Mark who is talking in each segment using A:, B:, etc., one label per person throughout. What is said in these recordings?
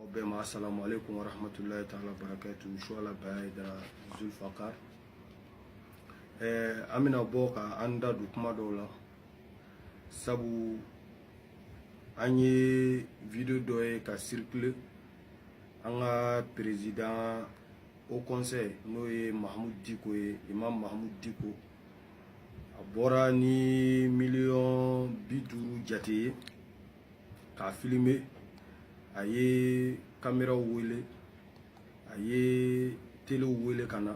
A: Obema assalamu alaikum wa rahmatullahi ta'ala barakatuh. Inshallah baida Zulfaqar. Amina boka anda du kuma dola. Sabu anye video doye ka circuler anga président au conseil noye Mahmoud Diko Imam Mahmoud Diko abora ni million biduru jate ka filmer aye caméra wele aye télé wele kana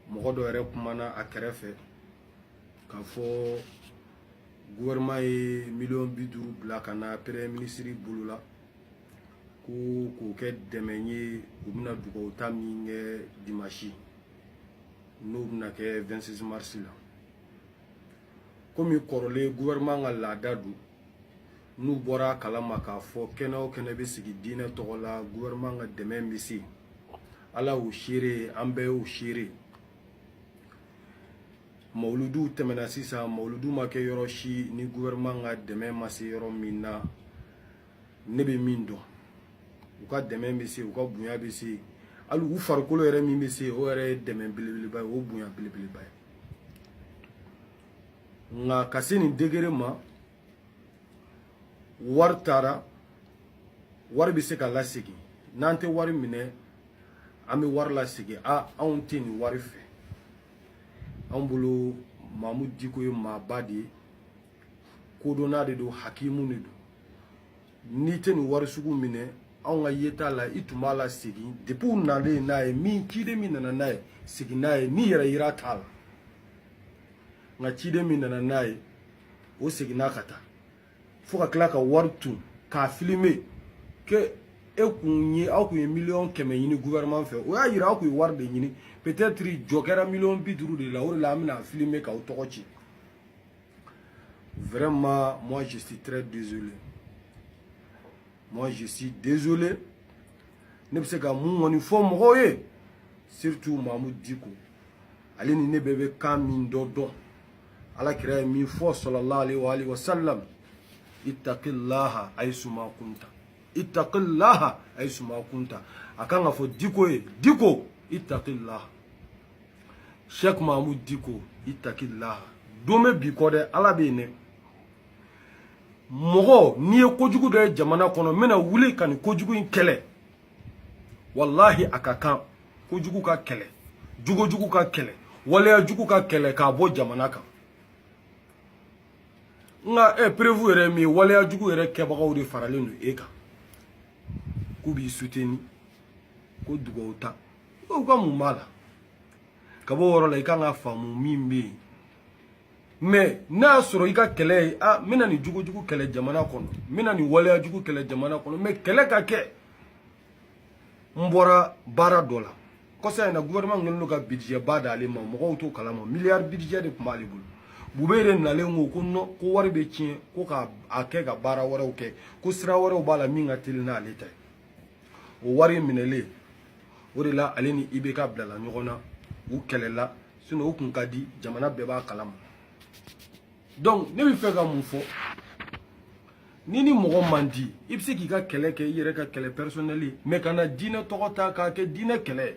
A: mogo do yɛrɛ kumana a kɛrɛfɛ k'a fɔ gouvernement ye million 50 bila kana premier ministre bolo la ko k'o kɛ dɛmɛ ye u bɛna dugawu ta min kɛ dimanche n'o bɛna kɛ 26 mars la komi kɔrɔlen gouvernement ka laada don n'u bɔra kalama k'a fɔ kɛnɛ o kɛnɛ bɛ sigi diinɛ tɔgɔ la gouvernement ka dɛmɛ bɛ se ala y'o seere an bɛɛ y'o seere mawuludu tɛmɛna sisan mawuludu ma kɛ yɔrɔ si ni gouvernement ka dɛmɛ ma se yɔrɔ min na ne bɛ min dɔn u ka dɛmɛ bɛ se u ka bonya bɛ se hali u farikolo yɛrɛ min bɛ se o yɛrɛ ye dɛmɛ belebeleba ye o bonya belebeleba ye nka ka se nin degré ma wari taara wari bɛ se ka lasegin n'an tɛ wari minɛ an bɛ wari lasegin anw tɛ nin wari fɛ anw bolo Mahmoud Diko ye maaba de ye kodɔnna de don hakimu de don n'i tɛ nin wari sugu minɛ anw ka yeta la i tun b'a lasegin depuis u nalen n'a ye min ciden min nana n'a ye segin n'a ye ni yɛrɛ yira t'a la nka ciden min nana n'a ye o seginna ka taa fo ka tila ka wari tun k'a filmer que aw kun ye million 100 ɲini gouvernement fɛ o y'a yira aw kun ye wari de ɲini peut-être jɔ kɛra million 50 de la o de la an bɛna filmer k'aw tɔgɔ ci vraiment moi je suis très désolé ne bɛ se ka mun kɔni fɔ mɔgɔw ye surtout Mahmoud Diko ale ni ne bɛɛ bɛ kan min dɔn alakira ye min fɔ sallallahu alaihi wa sallam ittaqillaha aysuma kunta ittaqillaha aysuma kunta akan ka fɔ Diko ye Diko ittaqillaha Sheikh Mahmoud Diko ittaqillaha dome bi kɔ dɛ ala bɛ yen dɛ mɔgɔ n'i ye kojugu dɔ ye jamana kɔnɔ n bɛna wuli ka nin kojugu in kɛlɛ wallahi a ka kan kojugu ka kɛlɛ jogojugu ka kɛlɛ waleya jugu ka kɛlɛ k'a bɔ jamana kan nka prévu yɛrɛ min ye waleya jugu yɛrɛ kɛbagaw de faralen don e kan k'u b'i soutenir ko dugawu ta u ka mun b'a la ka bɔ o yɔrɔ la i kan ka faamu min bɛ yen mais n'a y'a sɔrɔ i ka kɛlɛ ye n bɛna nin jogojugu kɛlɛ jamana kɔnɔ n bɛna nin waleya jugu kɛlɛ jamana kɔnɔ mais kɛlɛ ka kɛ n bɔra baara dɔ la kɔsa in na gouvernement kɛlen don ka budget ba d'ale ma mɔgɔw t'o kalama milliard budget de tun b'ale bolo Bube yɛrɛ nalen ko ko non ko wari bɛ tiɲɛ ko ka a kɛ ka baara wɛrɛw kɛ ko sira wɛrɛw b'a la min ka teli n'ale ta ye o wari minɛlen o de la ale ni IBK bilala ɲɔgɔn na u kɛlɛla sinon o kun ka di jamana bɛɛ b'a kalama donc ne bɛ fɛ ka mun fɔ ni mɔgɔ man di i bɛ se k'i ka kɛlɛ kɛ i yɛrɛ ka kɛlɛ personnel ye mais kana diinɛ tɔgɔ ta k'a kɛ diinɛ kɛlɛ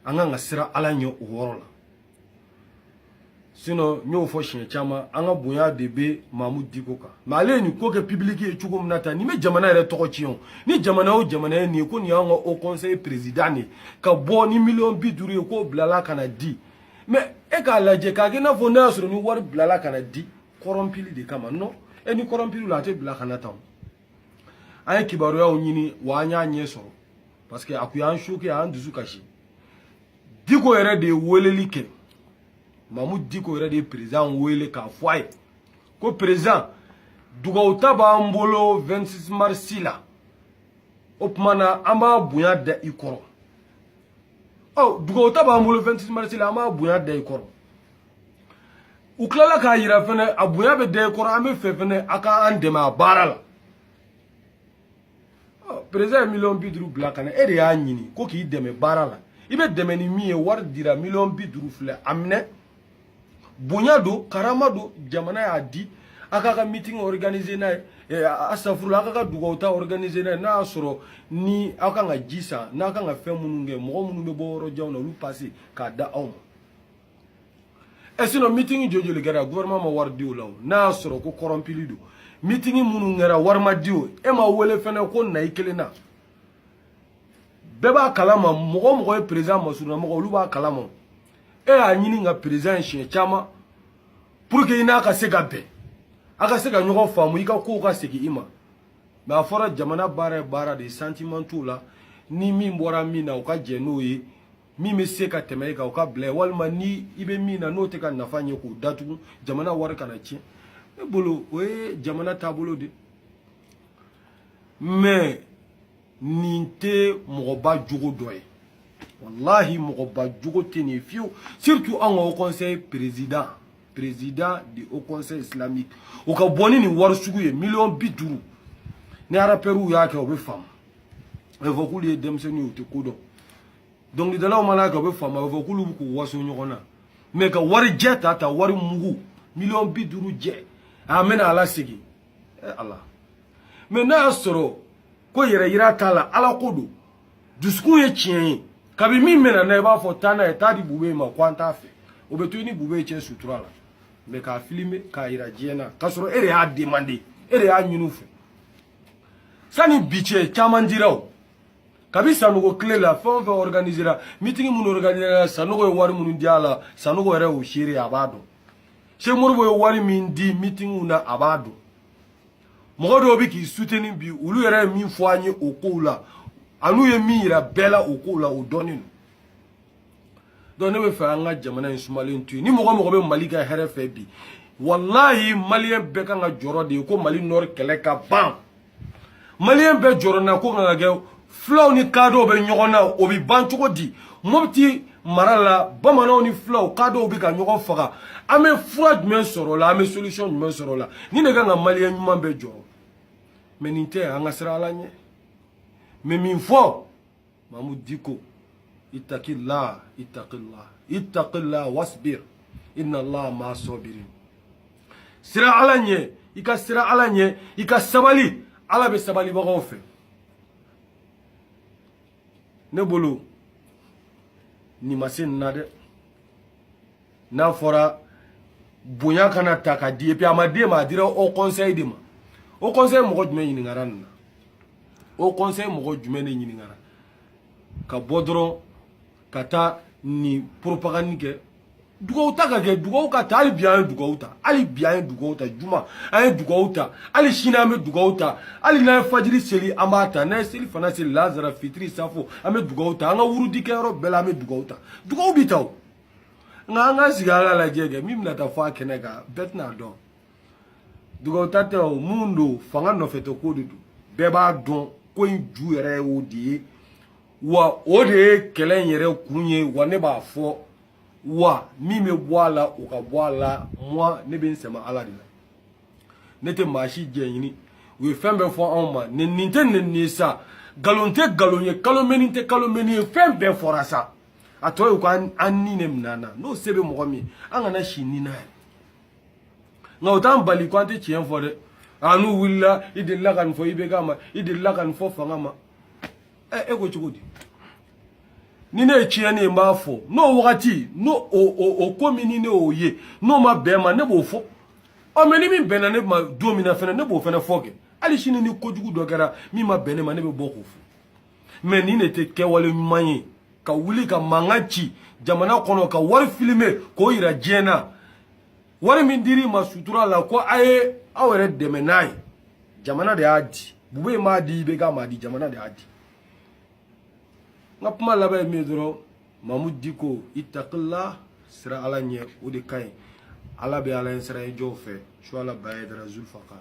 A: an kan ka siran ala ɲɛ o yɔrɔ la sinon n y'o fɔ siɲɛ caman an ka bonya de bɛ Mahmoud Diko kan mais ale ye nin ko kɛ public ye cogo min na tan nin bɛ jamana yɛrɛ tɔgɔ ci ni jamana o jamana ye nin ye ko nin y'an ka haut conseil président de ka bɔ ni million 50 ye k'o bilala ka na di mais e k'a lajɛ k'a kɛ i n'a fɔ n'a y'a sɔrɔ ni wari bilala ka na di corrompili de kama non ni corrompili la a tɛ bila ka na tan an ye kibaruyaw ɲini wa an y'a ɲɛ sɔrɔ parce que a kun y'an choqué a y'an dusu kasi Diko yɛrɛ de ye weleli kɛ Mahmoud Diko yɛrɛ de ye président wele k'a fɔ a ye ko président dugawu ta b'an bolo 26 mars la o tuma na an b'a bonya da i kɔrɔ dugawu ta b'an bolo 26 mars la an b'a bonya da i kɔrɔ u tilala k'a yira fɛnɛ a bonya bɛ da i kɔrɔ an bɛ fɛ fɛnɛ a ka an dɛmɛ a baara la président ye million 50 bila ka na e de y'a ɲini ko k'i dɛmɛ baara la i bɛ dɛmɛ ni min ye wari dira million 50 filɛ a minɛ bonya do karama do jamana y'a di aka meeting organiser na asafuru aka dugauta organiser na soro ni aka nga jisa na aka nga fɛn minnu kɛ mɔgɔ minnu bɛ bɔ yɔrɔ janw na olu passer k'a da aw ma sinon meeting jojoli kɛra gouvernement ma wari di o la n'a sɔrɔ ko corrompili do meeting minnu kɛra wari ma di o ma wele fɛnɛ ko na i kelen na bɛɛ b'a kalama mɔgɔ ye président Masuduna mɔgɔ olu b'a kalama y'a ɲini ka président siɲɛ caman pour que i n'a ka se ka bɛn a ka se ka ɲɔgɔn faamu i ka kow ka segin i ma mais a fɔra jamana baara ye baara de sentiment t'o la ni min bɔra min na o ka jɛ n'o ye min bɛ se ka tɛmɛ i kan o ka bila walima ni i bɛ min na n'o tɛ ka nafa ɲɛ k'o datugu jamana wari kana tiɲɛ ne bolo o ye jamana taabolo de mais nin tɛ mɔgɔba jogo dɔ ye wallahi mɔgɔba jogo tɛ nin fiyewu surtout an ka haut conseil président du haut conseil islamique o ka bɔ ni nin wari sugu ye $50,000 ni rapɛriw y'a kɛ o bɛ faamu a bɛ fɔ k'olu ye denmisɛnninw u tɛ ko dɔn dɔnkilidalaw mana kɛ o bɛ faamu a bɛ fɔ k'olu bɛ k'u waso ɲɔgɔn na mais ka wari jɛ ta wari mugu $50,000 jɛ a mɛna ala segin ala mais n'a y'a sɔrɔ ko yɛrɛ yira t'a la ala ko don dusukun ye tiɲɛ ye kabi min mɛna na i b'a fɔ taa n'a ye taa di bube ma ko an t'a fɛ o bɛ to i ni bube cɛ sutura la mais k'a filmer k'a yira diɲɛ na k'a sɔrɔ e de y'a demander e de y'a ɲini u fɛ sani bi cɛ caman dira o kabi Sanogo tile la fɛn o fɛn organisera meeting minnu organisera Sanogo ye wari minnu di a la Sanogo yɛrɛ y'o seere a b'a dɔn Cheikh Modibo ye wari min di meeting na a b'a dɔn mɔgɔ dɔw bɛ k'i soutenir bi olu yɛrɛ ye min fɔ an ye o kow la anu ye min yira bɛɛ la o kow la o dɔnnen don donc ne bɛ fɛ an ka jamana in sumalen to yen ni mɔgɔ bɛ Mali ka hɛrɛ fɛ bi wallahi maliyɛn bɛɛ kan ka jɔrɔ de ye ko Mali nord kɛlɛ ka ban maliyɛn bɛɛ jɔrɔ na ko kan ka kɛ fulaw ni kadɔw bɛ ɲɔgɔn na o bɛ ban cogo di Mopti mara la bamananw ni fulaw kadɔw bɛ ka ɲɔgɔn faga an bɛ fura jumɛn sɔrɔ la an bɛ solution jumɛn sɔrɔ la ni ne kan ka maliyɛn ɲuman bɛɛ jɔrɔ mais nin tɛ an ka siran ala ɲɛ mais min fɔ Mamudu Diko ittaqillah wasbir inna Allah ma sabirin sira ala ɲɛ i ka sira ala ɲɛ i ka sabali ala bɛ sabalibagaw fɛ ne bolo ni ma se nin na dɛ n'a fɔra bonya kana ta ka di et puis a ma di ma a dira au conseil de ma au conseil mɔgɔ jumɛn ɲininkara nin na au conseil mɔgɔ jumɛn de ɲininkara ka bɔ dɔrɔn ka taa ni propagande kɛ dugawu ta ka kɛ dugawu ka ta hali bi an ye dugawu ta hali bi an ye dugawu ta juma an ye dugawu ta hali sini an bɛ dugawu ta hali n'an ye fajiri seli an b'a ta n'an ye seli fana seli lazara fitiri safo an bɛ dugawu ta an ka wurudi kɛyɔrɔ bɛɛ la an bɛ dugawu ta dugawu bi ta o nka an ka sigi ala lajɛ kɛ min bɛna taa fɔ a kɛnɛ kan bɛɛ tɛna dɔn dugawu ta tɛ o mun don fanga nɔfɛ tɛ ko de don bɛɛ b'a dɔn ko in ju yɛrɛ ye o de ye wa o de ye kɛlɛ in yɛrɛ kun ye wa ne b'a fɔ wa min bɛ bɔ a la o ka bɔ a la moi ne bɛ n sɛmɛ ala de la ne tɛ maa si jɛ ɲini u ye fɛn bɛɛ fɔ anw ma nin tɛ nin ye sa nkalon tɛ nkalon ye kalo mɛni tɛ kalo mɛni ye fɛn bɛɛ fɔra sa a tɔ ye ko an ni ne minɛ na n'o se bɛ mɔgɔ min an kana si ni n'a ye nka o t'an bali ko an tɛ tiɲɛ fɔ dɛ a n'u wulila i delila ka nin fɔ IBK ma i delila ka nin fɔ fanga ma e ko cogo di ni ne ye tiɲɛni ye n b'a fɔ n'o wagati n'o o ko min ni ne y'o ye n'o ma bɛn ma ne b'o fɔ mais ni min bɛnna ne ma don min na fɛnɛ ne b'o fɛnɛ fɔ kɛ hali sini ni kojugu dɔ kɛra min ma bɛn ne ma ne bɛ bɔ k'o fɔ mais nin de tɛ kɛwale ɲuman ye ka wuli ka mankan ci jamana kɔnɔ ka wari filmer k'o yira diɲɛ na wari min dir'i ma sutura la ko a ye aw yɛrɛ dɛmɛ n'a ye jamana de y'a di Bube m'a di IBK m'a di jamana de y'a di n ka kuma laban ye min ye dɔrɔn Mamudu Diko ittaqillah sira ala ɲɛ o de ka ɲi ala bɛ ala ɲɛ sira ye jɔw fɛ su ala ba ye dara Zulfakar